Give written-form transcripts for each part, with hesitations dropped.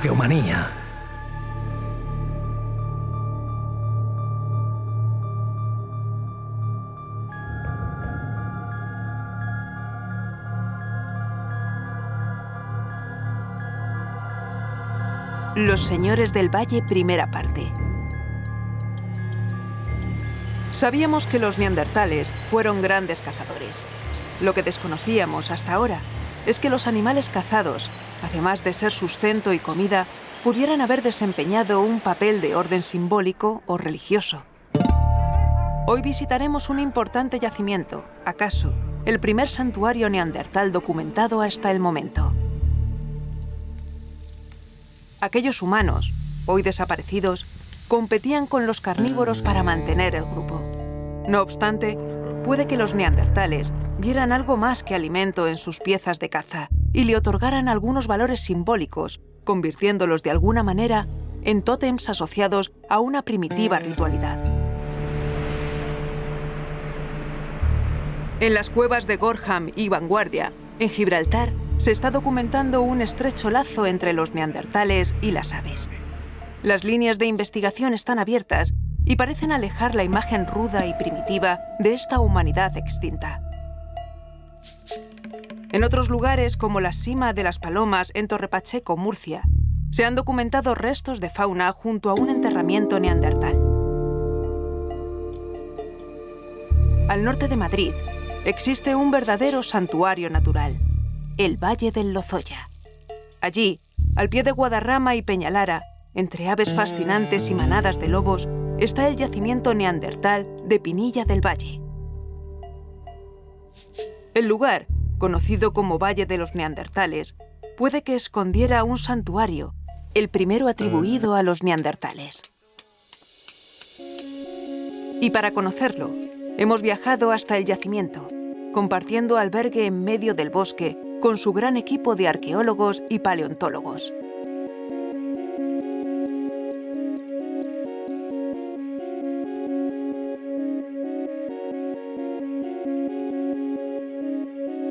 Arqueomanía. Los señores del Valle, primera parte. Sabíamos que los neandertales fueron grandes cazadores. Lo que desconocíamos hasta ahora es que los animales cazados, además de ser sustento y comida, pudieran haber desempeñado un papel de orden simbólico o religioso. Hoy visitaremos un importante yacimiento, acaso el primer santuario neandertal documentado hasta el momento. Aquellos humanos, hoy desaparecidos, competían con los carnívoros para mantener el grupo. No obstante, puede que los neandertales vieran algo más que alimento en sus piezas de caza y le otorgaran algunos valores simbólicos, convirtiéndolos de alguna manera en tótems asociados a una primitiva ritualidad. En las cuevas de Gorham y Vanguardia, en Gibraltar, se está documentando un estrecho lazo entre los neandertales y las aves. Las líneas de investigación están abiertas y parecen alejar la imagen ruda y primitiva de esta humanidad extinta. En otros lugares, como la Sima de las Palomas en Torrepacheco, Murcia, se han documentado restos de fauna junto a un enterramiento neandertal. Al norte de Madrid existe un verdadero santuario natural, el Valle del Lozoya. Allí, al pie de Guadarrama y Peñalara, entre aves fascinantes y manadas de lobos, está el yacimiento neandertal de Pinilla del Valle. El lugar, conocido como Valle de los Neandertales, puede que escondiera un santuario, el primero atribuido a los neandertales. Y para conocerlo, hemos viajado hasta el yacimiento, compartiendo albergue en medio del bosque con su gran equipo de arqueólogos y paleontólogos.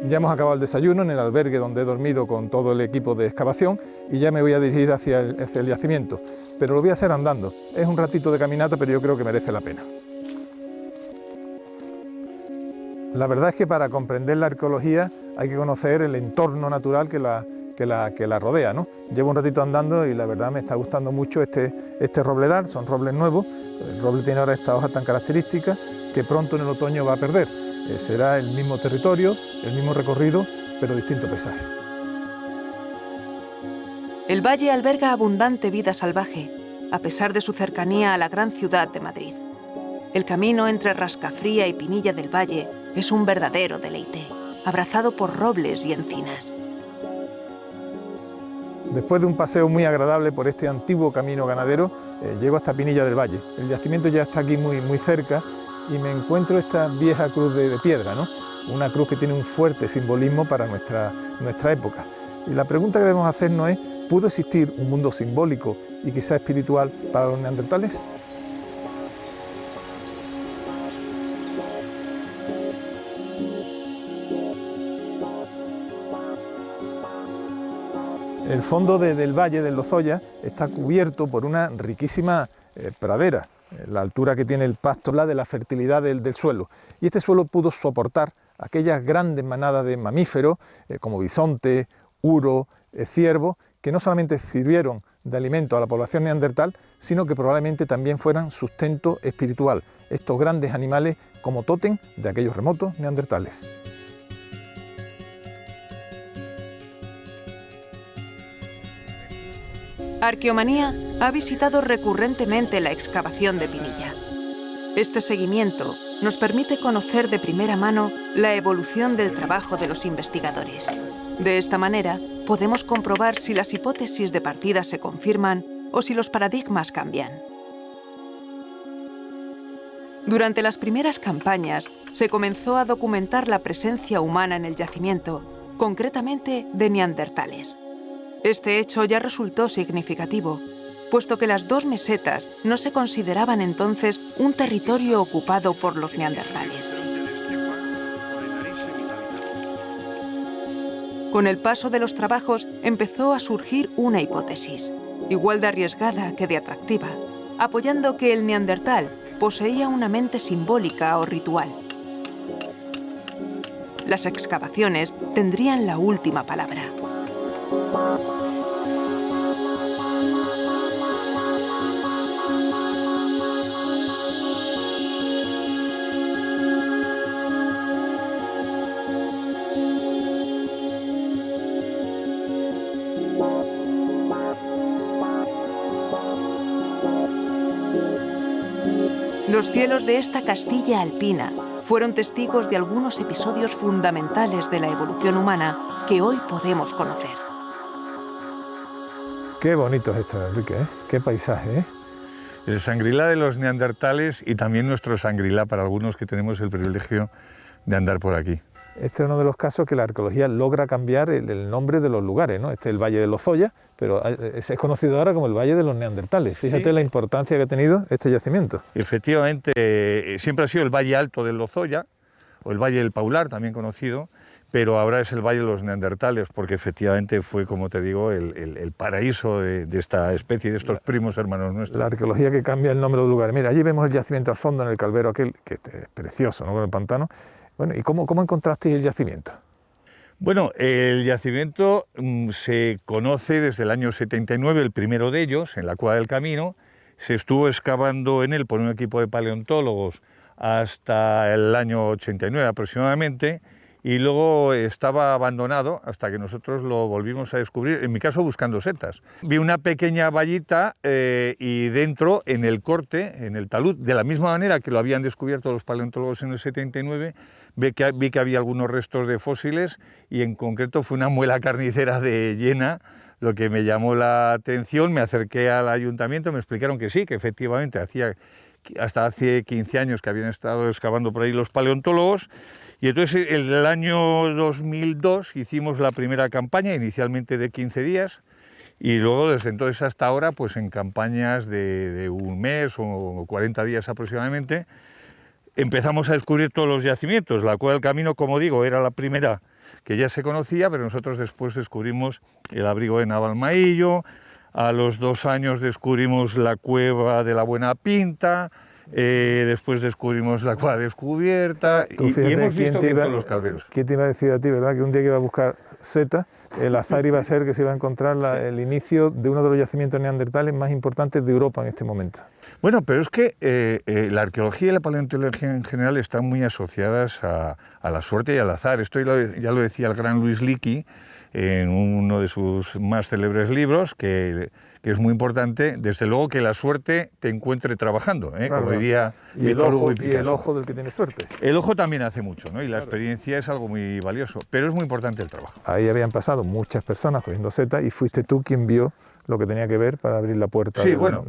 Ya hemos acabado el desayuno en el albergue donde he dormido con todo el equipo de excavación y ya me voy a dirigir hacia el yacimiento, pero lo voy a hacer andando. Es un ratito de caminata, pero yo creo que merece la pena. La verdad es que para comprender la arqueología hay que conocer el entorno natural que la rodea, ¿no? Llevo un ratito andando y la verdad me está gustando mucho este robledal, son robles nuevos. El roble tiene ahora esta hoja tan característica que pronto en el otoño va a perder. Será el mismo territorio, el mismo recorrido, pero distinto paisaje. El valle alberga abundante vida salvaje, a pesar de su cercanía a la gran ciudad de Madrid. El camino entre Rascafría y Pinilla del Valle es un verdadero deleite, abrazado por robles y encinas. Después de un paseo muy agradable por este antiguo camino ganadero, llego hasta Pinilla del Valle. El yacimiento ya está aquí muy cerca y me encuentro esta vieja cruz de piedra, ¿no? Una cruz que tiene un fuerte simbolismo para nuestra época. Y la pregunta que debemos hacernos es, ¿pudo existir un mundo simbólico y quizá espiritual para los neandertales? El fondo del Valle del Lozoya está cubierto por una riquísima pradera. La altura que tiene el pasto habla de la fertilidad del suelo. Y este suelo pudo soportar aquellas grandes manadas de mamíferos como bisonte, uro, ciervo, que no solamente sirvieron de alimento a la población neandertal, sino que probablemente también fueran sustento espiritual. Estos grandes animales como tótem de aquellos remotos neandertales. Arqueomanía ha visitado recurrentemente la excavación de Pinilla. Este seguimiento nos permite conocer de primera mano la evolución del trabajo de los investigadores. De esta manera, podemos comprobar si las hipótesis de partida se confirman o si los paradigmas cambian. Durante las primeras campañas, se comenzó a documentar la presencia humana en el yacimiento, concretamente de neandertales. Este hecho ya resultó significativo, puesto que las dos mesetas no se consideraban entonces un territorio ocupado por los neandertales. Con el paso de los trabajos empezó a surgir una hipótesis, igual de arriesgada que de atractiva, apoyando que el neandertal poseía una mente simbólica o ritual. Las excavaciones tendrían la última palabra. Los cielos de esta Castilla alpina fueron testigos de algunos episodios fundamentales de la evolución humana que hoy podemos conocer. Qué bonito es esto, Enrique, ¿eh? Qué paisaje, ¿eh? El Shangri-La de los neandertales y también nuestro Shangri-La para algunos que tenemos el privilegio de andar por aquí. Este es uno de los casos que la arqueología logra cambiar el nombre de los lugares, ¿no? Este es el Valle de Lozoya, pero es conocido ahora como el Valle de los Neandertales. Fíjate sí, la importancia que ha tenido este yacimiento. Efectivamente, siempre ha sido el Valle Alto del Lozoya, o el Valle del Paular, también conocido, pero ahora es el Valle de los Neandertales, porque efectivamente fue, como te digo, el paraíso de esta especie, de estos primos hermanos nuestros. La arqueología que cambia el nombre de los lugares. Mira, allí vemos el yacimiento al fondo, en el calvero aquel, que es precioso, ¿no? Con el pantano. Bueno, ¿y cómo encontrasteis el yacimiento? Bueno, el yacimiento se conoce desde el año 79, el primero de ellos, en la Cueva del Camino. Se estuvo excavando en él por un equipo de paleontólogos hasta el año 89 aproximadamente, y luego estaba abandonado hasta que nosotros lo volvimos a descubrir, en mi caso buscando setas. Vi una pequeña vallita y dentro, en el corte, en el talud, de la misma manera que lo habían descubierto los paleontólogos en el 79, vi que había algunos restos de fósiles y en concreto fue una muela carnicera de hiena lo que me llamó la atención. Me acerqué al ayuntamiento, me explicaron que sí, que efectivamente hasta hace 15 años que habían estado excavando por ahí los paleontólogos. Y entonces en el año 2002 hicimos la primera campaña, inicialmente de 15 días, y luego desde entonces hasta ahora, pues en campañas de un mes o 40 días aproximadamente, empezamos a descubrir todos los yacimientos. La Cueva del Camino, como digo, era la primera que ya se conocía, pero nosotros después descubrimos el abrigo de Navalmaillo, a los 2 años descubrimos la Cueva de la Buena Pinta, después descubrimos la Cueva Descubierta y hemos visto todos los calderos. ¿Quién te iba a decir a ti, verdad, que un día que iba a buscar setas, el azar iba a ser que se iba a encontrar el inicio de uno de los yacimientos neandertales más importantes de Europa en este momento? Bueno, pero es que la arqueología y la paleontología en general están muy asociadas a la suerte y al azar. Esto ya lo decía el gran Louis Leakey en uno de sus más célebres libros, que es muy importante, desde luego, que la suerte te encuentre trabajando, claro, como diría Víctor Hugo y Picasso. Y el ojo del que tiene suerte. El ojo también hace mucho, ¿no? Y la experiencia es algo muy valioso, pero es muy importante el trabajo. Ahí habían pasado muchas personas cogiendo setas y fuiste tú quien vio lo que tenía que ver para abrir la puerta. Sí, bueno,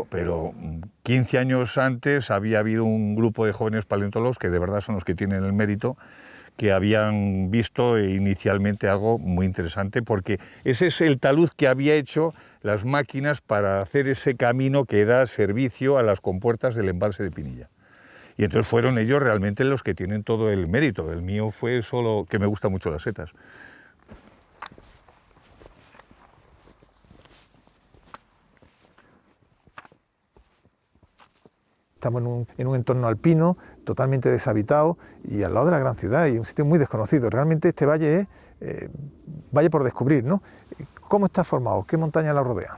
pero 15 años antes había habido un grupo de jóvenes paleontólogos que de verdad son los que tienen el mérito, que habían visto inicialmente algo muy interesante, porque ese es el talud que había hecho las máquinas para hacer ese camino que da servicio a las compuertas del embalse de Pinilla. Y entonces fueron ellos realmente los que tienen todo el mérito. El mío fue solo que me gustan mucho las setas. Estamos en un entorno alpino, totalmente deshabitado y al lado de la gran ciudad, y un sitio muy desconocido. Realmente este valle es valle por descubrir, ¿no? ¿Cómo está formado? ¿Qué montaña lo rodea?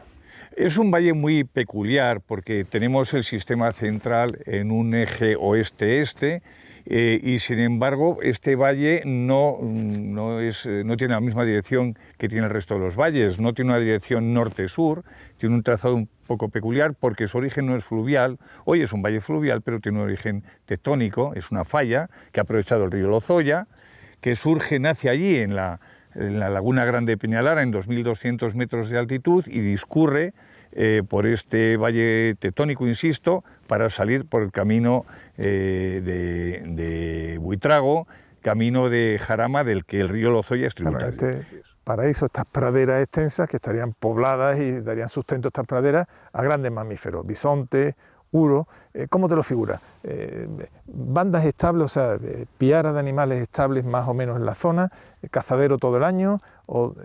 Es un valle muy peculiar porque tenemos el sistema central en un eje oeste-este, y sin embargo este valle no tiene la misma dirección que tiene el resto de los valles, no tiene una dirección norte-sur, tiene un trazado un poco peculiar porque su origen no es fluvial. Hoy es un valle fluvial, pero tiene un origen tectónico, es una falla que ha aprovechado el río Lozoya, que nace allí en la Laguna Grande de Peñalara, en 2.200 metros de altitud, y discurre por este valle tectónico, insisto, para salir por el camino de Buitrago, camino de Jarama, del que el río Lozoya es tributario. Claro, este paraíso, estas praderas extensas que estarían pobladas y darían sustento a estas praderas a grandes mamíferos, bisontes, uro, ¿cómo te lo figuras? ¿Bandas estables, o sea, piaras de animales estables más o menos en la zona, cazadero todo el año, o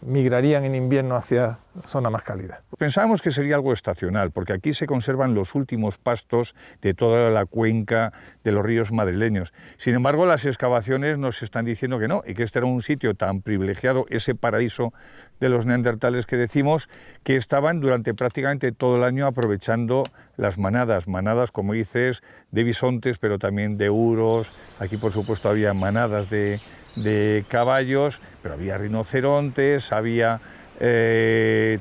migrarían en invierno hacia zona más cálida? Pensábamos que sería algo estacional, porque aquí se conservan los últimos pastos de toda la cuenca de los ríos madrileños. Sin embargo, las excavaciones nos están diciendo que no, y que este era un sitio tan privilegiado, ese paraíso de los neandertales que decimos, que estaban durante prácticamente todo el año aprovechando las manadas, como dices, de bisontes, pero también de uros. Aquí, por supuesto, había manadas de caballos, pero había rinocerontes, había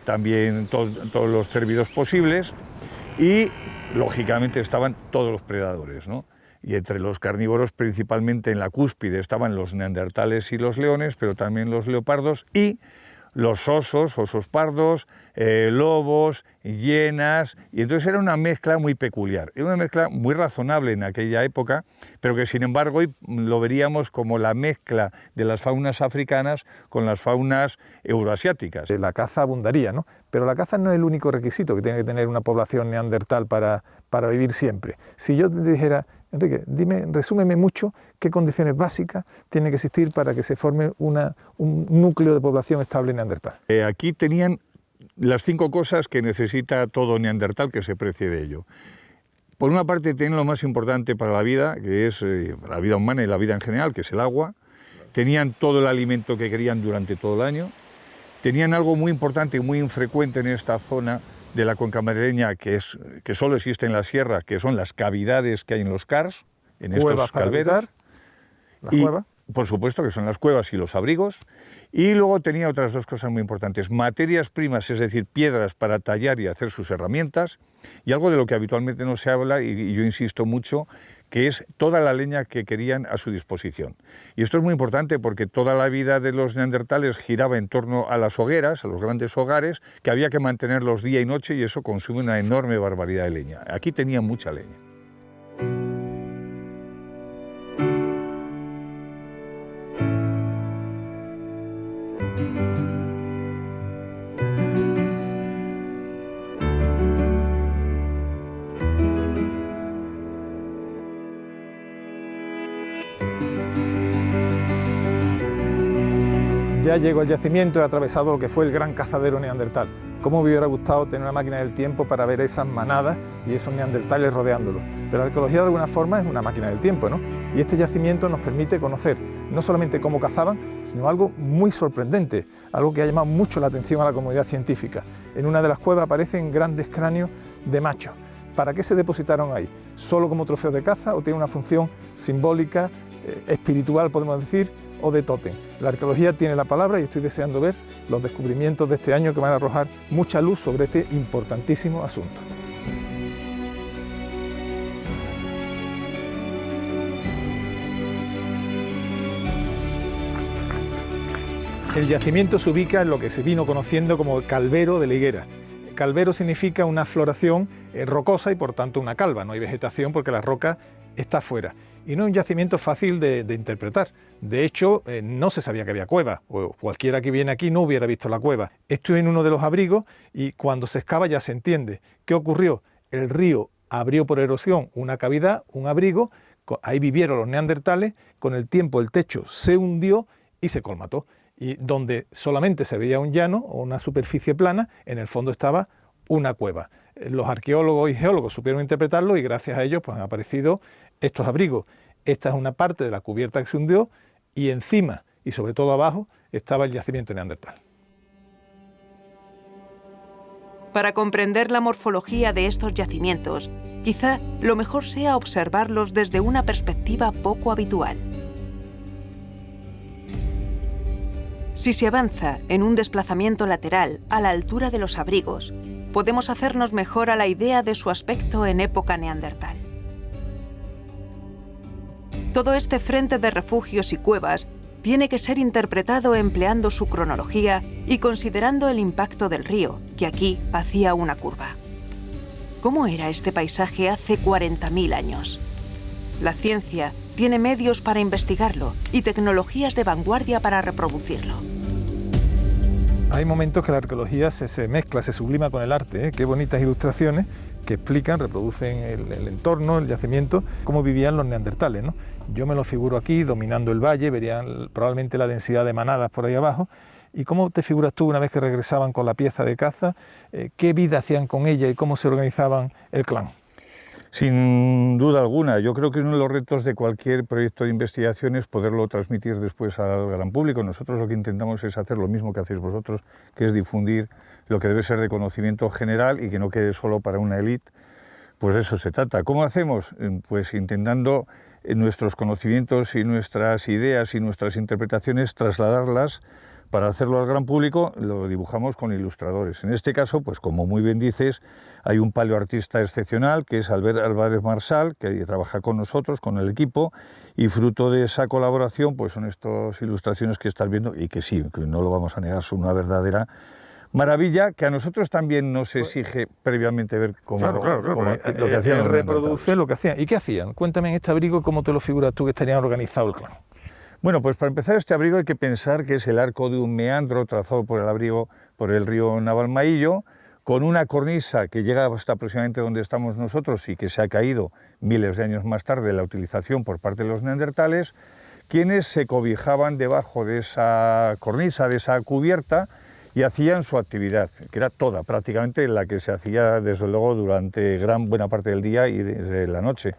también todos los cérvidos posibles, y lógicamente estaban todos los predadores, ¿no? Y entre los carnívoros, principalmente en la cúspide, estaban los neandertales y los leones, pero también los leopardos y los osos pardos, lobos, hienas, y entonces era una mezcla muy peculiar, era una mezcla muy razonable en aquella época, pero que sin embargo hoy lo veríamos como la mezcla de las faunas africanas con las faunas euroasiáticas. La caza abundaría, ¿no? Pero la caza no es el único requisito que tiene que tener una población neandertal para vivir siempre. Si yo te dijera, Enrique, resúmeme mucho qué condiciones básicas tienen que existir para que se forme un núcleo de población estable neandertal. Aquí tenían las 5 cosas que necesita todo neandertal que se precie de ello. Por una parte tienen lo más importante para la vida, que es la vida humana y la vida en general, que es el agua. Tenían todo el alimento que querían durante todo el año. Tenían algo muy importante y muy infrecuente en esta zona de la cuenca madrileña, que solo existe en la sierra, que son las cavidades que hay en los cars, en estos calveros. Cuevas. Por supuesto que son las cuevas y los abrigos. Y luego tenía otras 2 cosas muy importantes: materias primas, es decir, piedras para tallar y hacer sus herramientas, y algo de lo que habitualmente no se habla, y yo insisto mucho, que es toda la leña que querían a su disposición. Y esto es muy importante porque toda la vida de los neandertales giraba en torno a las hogueras, a los grandes hogares, que había que mantenerlos día y noche, y eso consume una enorme barbaridad de leña. Aquí tenían mucha leña. Ya llego al yacimiento, he atravesado lo que fue el gran cazadero neandertal. ¿Cómo me hubiera gustado tener una máquina del tiempo para ver esas manadas y esos neandertales rodeándolo? Pero la arqueología de alguna forma es una máquina del tiempo, ¿no? Y este yacimiento nos permite conocer no solamente cómo cazaban, sino algo muy sorprendente, algo que ha llamado mucho la atención a la comunidad científica. En una de las cuevas aparecen grandes cráneos de machos. ¿Para qué se depositaron ahí? ¿Solo como trofeo de caza o tiene una función simbólica, espiritual, podemos decir, o de tótem? La arqueología tiene la palabra y estoy deseando ver los descubrimientos de este año que van a arrojar mucha luz sobre este importantísimo asunto. El yacimiento se ubica en lo que se vino conociendo como el calvero de la higuera. Calvero significa una floración rocosa y por tanto una calva, no hay vegetación porque la roca está fuera. Y no es un yacimiento fácil de interpretar. De hecho, no se sabía que había cueva, o cualquiera que viene aquí no hubiera visto la cueva. Esto es en uno de los abrigos y cuando se excava ya se entiende. ¿Qué ocurrió? El río abrió por erosión una cavidad, un abrigo, ahí vivieron los neandertales, con el tiempo el techo se hundió y se colmató. Y donde solamente se veía un llano o una superficie plana, en el fondo estaba una cueva. Los arqueólogos y geólogos supieron interpretarlo y gracias a ellos pues, han aparecido estos abrigos. Esta es una parte de la cubierta que se hundió y encima y sobre todo abajo estaba el yacimiento neandertal. Para comprender la morfología de estos yacimientos, quizá lo mejor sea observarlos desde una perspectiva poco habitual. Si se avanza en un desplazamiento lateral a la altura de los abrigos, podemos hacernos mejor a la idea de su aspecto en época neandertal. Todo este frente de refugios y cuevas tiene que ser interpretado empleando su cronología y considerando el impacto del río, que aquí hacía una curva. ¿Cómo era este paisaje hace 40.000 años? La ciencia tiene medios para investigarlo y tecnologías de vanguardia para reproducirlo. Hay momentos que la arqueología se mezcla, se sublima con el arte, ¿eh? Qué bonitas ilustraciones, que explican, reproducen el entorno, el yacimiento, cómo vivían los neandertales, ¿no? Yo me lo figuro aquí, dominando el valle, verían probablemente la densidad de manadas por ahí abajo. ¿Y cómo te figuras tú, una vez que regresaban con la pieza de caza, qué vida hacían con ella y cómo se organizaban el clan? Sin duda alguna, yo creo que uno de los retos de cualquier proyecto de investigación es poderlo transmitir después al gran público. Nosotros lo que intentamos es hacer lo mismo que hacéis vosotros, que es difundir lo que debe ser de conocimiento general y que no quede solo para una élite. Pues de eso se trata. ¿Cómo hacemos? Pues intentando nuestros conocimientos y nuestras ideas y nuestras interpretaciones trasladarlas. Para hacerlo al gran público lo dibujamos con ilustradores. En este caso, pues como muy bien dices, hay un paleoartista excepcional que es Albert Álvarez Marsal, que trabaja con nosotros, con el equipo, y fruto de esa colaboración pues son estas ilustraciones que estás viendo y que sí, que no lo vamos a negar, son una verdadera maravilla, que a nosotros también nos exige previamente ver cómo, lo que hacían los reproduce lo que hacían. ¿Y qué hacían? Cuéntame en este abrigo cómo te lo figuras tú que estarían organizado el clan. Bueno, pues para empezar este abrigo hay que pensar que es el arco de un meandro trazado por el río Navalmaillo, con una cornisa que llega hasta aproximadamente donde estamos nosotros y que se ha caído miles de años más tarde de la utilización por parte de los neandertales, quienes se cobijaban debajo de esa cornisa, de esa cubierta, y hacían su actividad, que era toda prácticamente la que se hacía desde luego durante buena parte del día y desde la noche.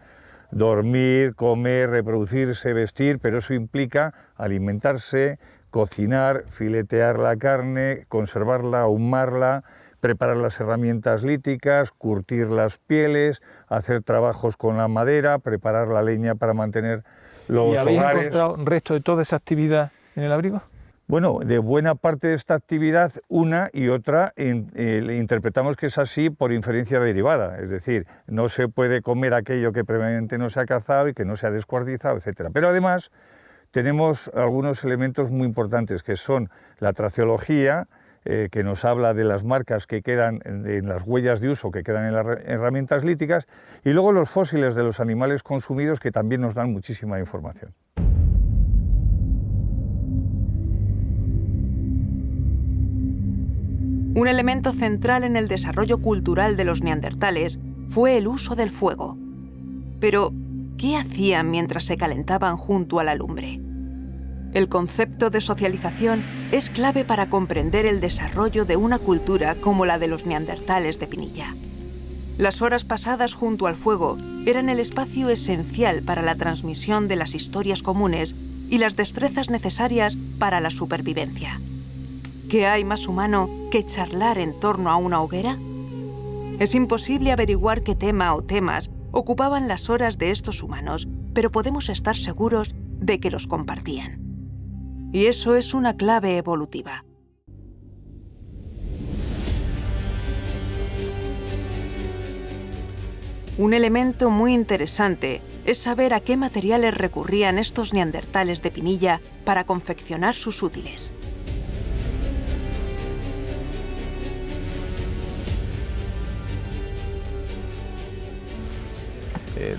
Dormir, comer, reproducirse, vestir, pero eso implica alimentarse, cocinar, filetear la carne, conservarla, ahumarla, preparar las herramientas líticas, curtir las pieles, hacer trabajos con la madera, preparar la leña para mantener los hogares. ¿Y habéis encontrado un resto de toda esa actividad en el abrigo? Bueno, de buena parte de esta actividad, una y otra interpretamos que es así por inferencia derivada, es decir, no se puede comer aquello que previamente no se ha cazado y que no se ha descuartizado, etc. Pero además tenemos algunos elementos muy importantes que son la traceología, que nos habla de las marcas que quedan en las huellas de uso que quedan en las herramientas líticas, y luego los fósiles de los animales consumidos que también nos dan muchísima información. Un elemento central en el desarrollo cultural de los neandertales fue el uso del fuego. Pero, ¿qué hacían mientras se calentaban junto a la lumbre? El concepto de socialización es clave para comprender el desarrollo de una cultura como la de los neandertales de Pinilla. Las horas pasadas junto al fuego eran el espacio esencial para la transmisión de las historias comunes y las destrezas necesarias para la supervivencia. ¿Qué hay más humano que charlar en torno a una hoguera? Es imposible averiguar qué tema o temas ocupaban las horas de estos humanos, pero podemos estar seguros de que los compartían. Y eso es una clave evolutiva. Un elemento muy interesante es saber a qué materiales recurrían estos neandertales de Pinilla para confeccionar sus útiles.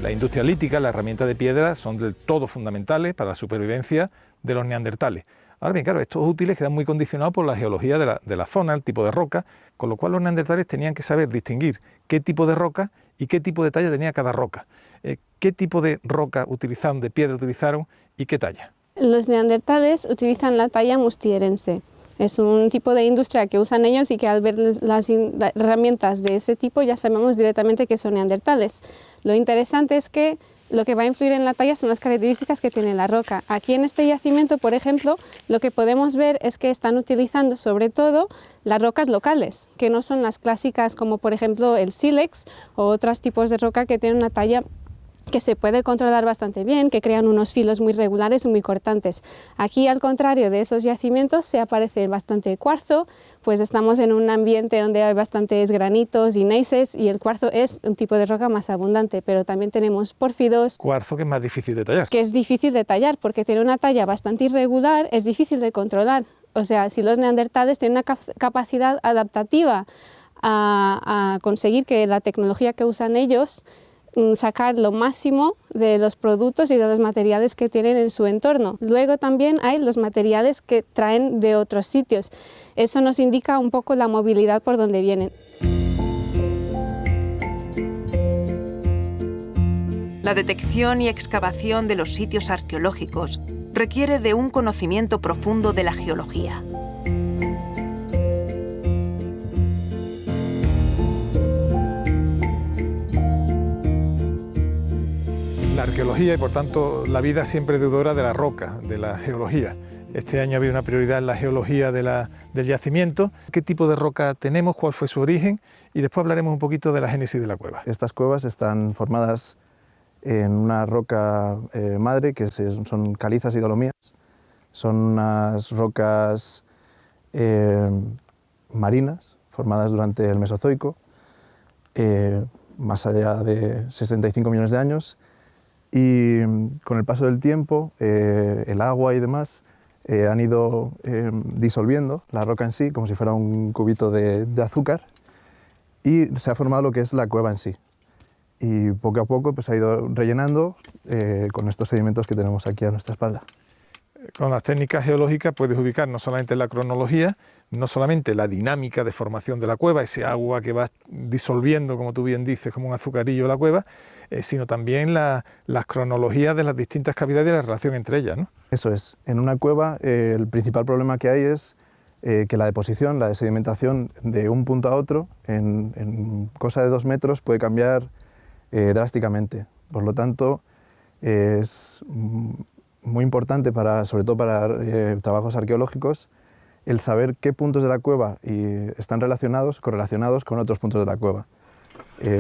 La industria lítica, la herramienta de piedra, son del todo fundamentales para la supervivencia de los neandertales. Ahora bien, claro, estos útiles quedan muy condicionados por la geología de la zona, el tipo de roca, con lo cual los neandertales tenían que saber distinguir qué tipo de roca y qué tipo de talla tenía cada roca. ¿Qué tipo de roca utilizaron, de piedra utilizaron y qué talla? Los neandertales utilizan la talla mustierense. Es un tipo de industria que usan ellos y que al ver las herramientas de ese tipo ya sabemos directamente que son neandertales. Lo interesante es que lo que va a influir en la talla son las características que tiene la roca. Aquí en este yacimiento, por ejemplo, lo que podemos ver es que están utilizando sobre todo las rocas locales, que no son las clásicas como por ejemplo el sílex o otros tipos de roca que tienen una talla que se puede controlar bastante bien, que crean unos filos muy regulares y muy cortantes. Aquí, al contrario de esos yacimientos, se aparece bastante cuarzo, pues estamos en un ambiente donde hay bastantes granitos y gneisses y el cuarzo es un tipo de roca más abundante, pero también tenemos pórfidos. Cuarzo que es más difícil de tallar. Que es difícil de tallar porque tiene una talla bastante irregular, es difícil de controlar. O sea, si los neandertales tienen una capacidad adaptativa a conseguir que la tecnología que usan ellos sacar lo máximo de los productos y de los materiales que tienen en su entorno. Luego también hay los materiales que traen de otros sitios. Eso nos indica un poco la movilidad por donde vienen. La detección y excavación de los sitios arqueológicos requiere de un conocimiento profundo de la geología. La arqueología y por tanto la vida siempre deudora de la roca, de la geología. Este año ha habido una prioridad en la geología del yacimiento. ¿Qué tipo de roca tenemos? ¿Cuál fue su origen? Y después hablaremos un poquito de la génesis de la cueva. Estas cuevas están formadas en una roca madre que son calizas y dolomías. Son unas rocas marinas formadas durante el Mesozoico, más allá de 65 millones de años. Y con el paso del tiempo, el agua y demás han ido disolviendo la roca en sí, como si fuera un cubito de azúcar, y se ha formado lo que es la cueva en sí. Y poco a poco pues, ha ido rellenando con estos sedimentos que tenemos aquí a nuestra espalda. Con las técnicas geológicas puedes ubicar no solamente la cronología, no solamente la dinámica de formación de la cueva, ese agua que va disolviendo, como tú bien dices, como un azucarillo la cueva, sino también las cronologías de las distintas cavidades y la relación entre ellas, ¿no? Eso es. En una cueva el principal problema que hay es que la deposición, la sedimentación de un punto a otro, en cosa de 2 metros, puede cambiar drásticamente. Por lo tanto, es muy importante, sobre todo para trabajos arqueológicos, el saber qué puntos de la cueva están correlacionados con otros puntos de la cueva.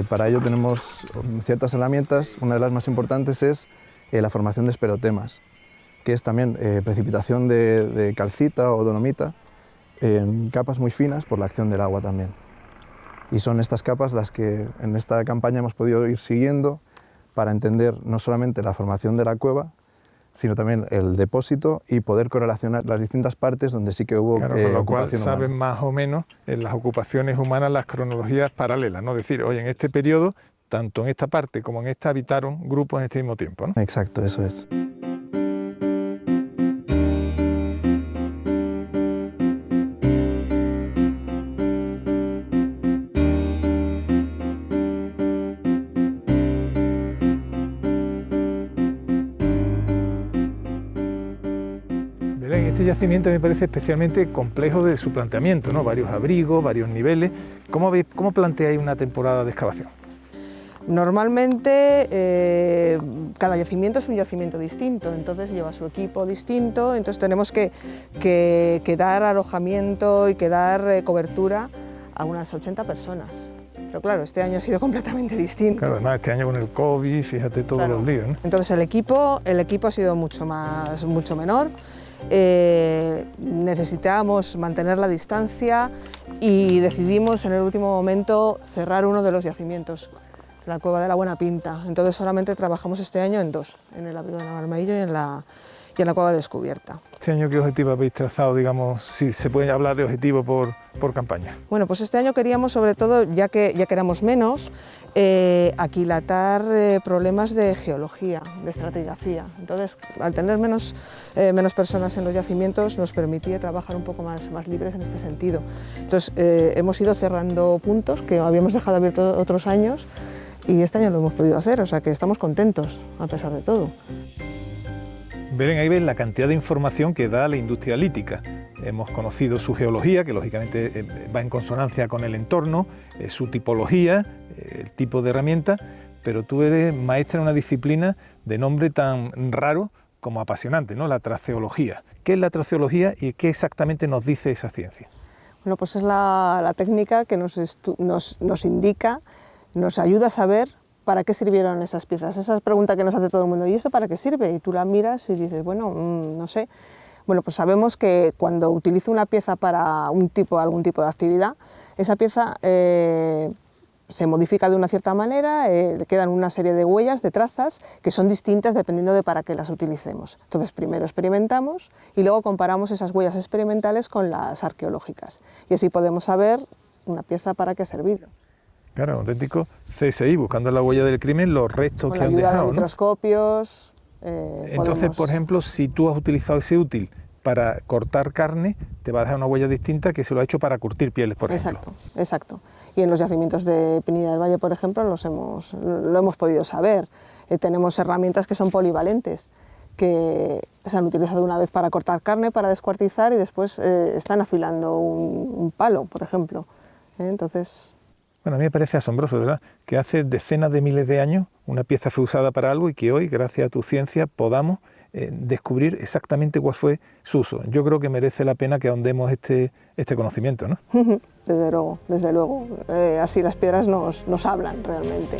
Para ello tenemos ciertas herramientas. Una de las más importantes es la formación de esperotemas, que es también precipitación de calcita o dolomita en capas muy finas por la acción del agua también. Y son estas capas las que en esta campaña hemos podido ir siguiendo para entender no solamente la formación de la cueva, sino también el depósito y poder correlacionar las distintas partes donde sí que hubo con lo cual ocupación saben humana. más o menos en las ocupaciones humanas las cronologías paralelas, ¿no? Es decir, oye, en este periodo, tanto en esta parte como en esta habitaron grupos en este mismo tiempo, ¿no? Exacto, eso es. Este yacimiento me parece especialmente complejo de su planteamiento, ¿no? Varios abrigos, varios niveles. ¿Cómo planteáis una temporada de excavación? Normalmente cada yacimiento es un yacimiento distinto, entonces lleva su equipo distinto, entonces tenemos que dar alojamiento y que dar cobertura a unas 80 personas. Pero claro, este año ha sido completamente distinto. Claro, además este año con el COVID, fíjate todos los líos, ¿no? Entonces el equipo ha sido mucho menor. Necesitábamos mantener la distancia y decidimos en el último momento cerrar uno de los yacimientos, la Cueva de la Buena Pinta. Entonces solamente trabajamos este año en 2, en el abrigo de Navalmaillo y en la Cueva Descubierta. ¿Este año qué objetivo habéis trazado, digamos, si se puede hablar de objetivo por campaña? Bueno, pues este año queríamos sobre todo, ya que éramos menos, aquilatar problemas de geología, de estratigrafía. Entonces, al tener menos personas en los yacimientos, nos permitía trabajar un poco más libres en este sentido. Entonces, hemos ido cerrando puntos que habíamos dejado abiertos otros años y este año lo hemos podido hacer, o sea que estamos contentos a pesar de todo. Belén, ahí ven la cantidad de información que da la industria lítica. Hemos conocido su geología, que lógicamente va en consonancia con el entorno, su tipología, el tipo de herramienta, pero tú eres maestra en una disciplina de nombre tan raro como apasionante, ¿no? La traceología. ¿Qué es la traceología y qué exactamente nos dice esa ciencia? Bueno, pues es la técnica que nos indica, nos ayuda a saber ¿para qué sirvieron esas piezas? Esa es la pregunta que nos hace todo el mundo. ¿Y eso para qué sirve? Y tú la miras y dices, bueno, no sé. Bueno, pues sabemos que cuando utilizo una pieza para algún tipo de actividad, esa pieza se modifica de una cierta manera, le quedan una serie de huellas, de trazas, que son distintas dependiendo de para qué las utilicemos. Entonces, primero experimentamos y luego comparamos esas huellas experimentales con las arqueológicas. Y así podemos saber una pieza para qué ha servido. Claro, auténtico CSI, buscando la huella del crimen, los restos que han dejado, ¿no? Con microscopios. Entonces, por ejemplo, si tú has utilizado ese útil para cortar carne, te va a dejar una huella distinta que se lo ha hecho para curtir pieles, por ejemplo. Exacto. Y en los yacimientos de Pinilla del Valle, por ejemplo, lo hemos podido saber. Tenemos herramientas que son polivalentes, que se han utilizado una vez para cortar carne, para descuartizar, y después están afilando un palo, por ejemplo. Entonces... Bueno, a mí me parece asombroso, ¿verdad?, que hace decenas de miles de años una pieza fue usada para algo y que hoy, gracias a tu ciencia, podamos descubrir exactamente cuál fue su uso. Yo creo que merece la pena que ahondemos este conocimiento, ¿no? Desde luego, desde luego. Así las piedras nos hablan realmente.